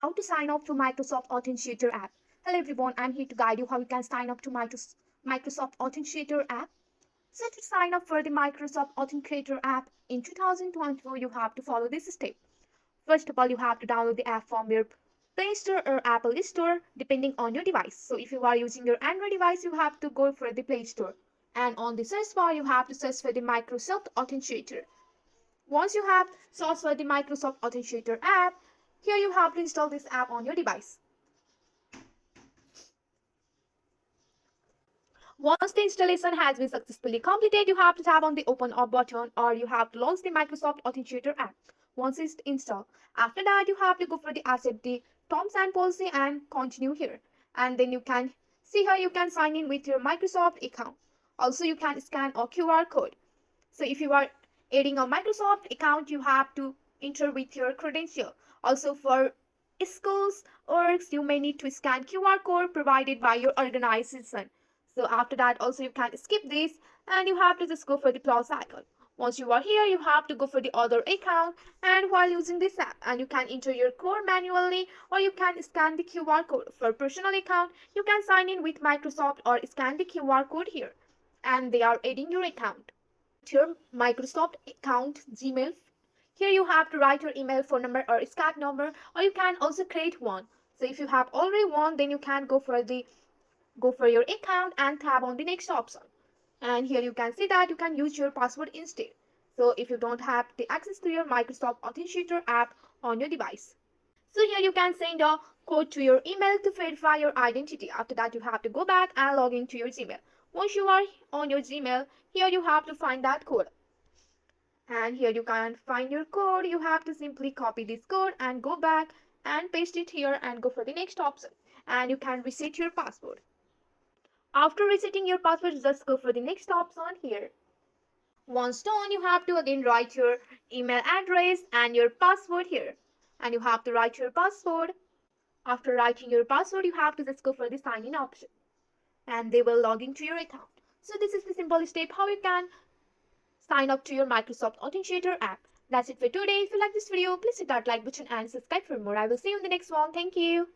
How to sign up to Microsoft Authenticator app. Hello everyone, I'm here to guide you how you can sign up to Microsoft Authenticator app. So to sign up for the Microsoft Authenticator app in 2024, you have to follow this step. First of all, you have to download the app from your Play Store or Apple Store, depending on your device. So if you are using your Android device, you have to go for the Play Store. And on the search bar, you have to search for the Microsoft Authenticator. Once you have searched for the Microsoft Authenticator app, here you have to install this app on your device. Once the installation has been successfully completed, you have to tap on the Open Up button or you have to launch the Microsoft Authenticator app once it's installed. After that, you have to go for the accept the terms and policy and continue here. And then you can see here you can sign in with your Microsoft account. Also, you can scan a QR code. So if you are adding a Microsoft account, you have to enter with your credential. Also for schools or you may need to scan QR code provided by your organization. So after that also you can skip this and you have to just go for the plus icon. Once you are here, you have to go for the other account and while using this app and you can enter your code manually or you can scan the QR code. For personal account, you can sign in with Microsoft or scan the QR code here and they are adding your account to your Microsoft account Gmail. Here you have to write your email, phone number or Skype number or you can also create one. So if you have already one, then you can go for your account and tap on the next option. And here you can see that you can use your password instead. So if you don't have the access to your Microsoft Authenticator app on your device. So here you can send a code to your email to verify your identity. After that, you have to go back and log into your Gmail. Once you are on your Gmail, here you have to find that code. And here you can find your code. You have to simply copy this code and go back and paste it here and go for the next option. And you can reset your password. After resetting your password, just go for the next option here. Once done, you have to again write your email address and your password here. And you have to write your password. After writing your password, you have to just go for the sign in option. And they will log into your account. So this is the simple step how you can sign up to your Microsoft Authenticator app. That's it for today. If you like this video, please hit that like button and subscribe for more. I will see you in the next one. Thank you.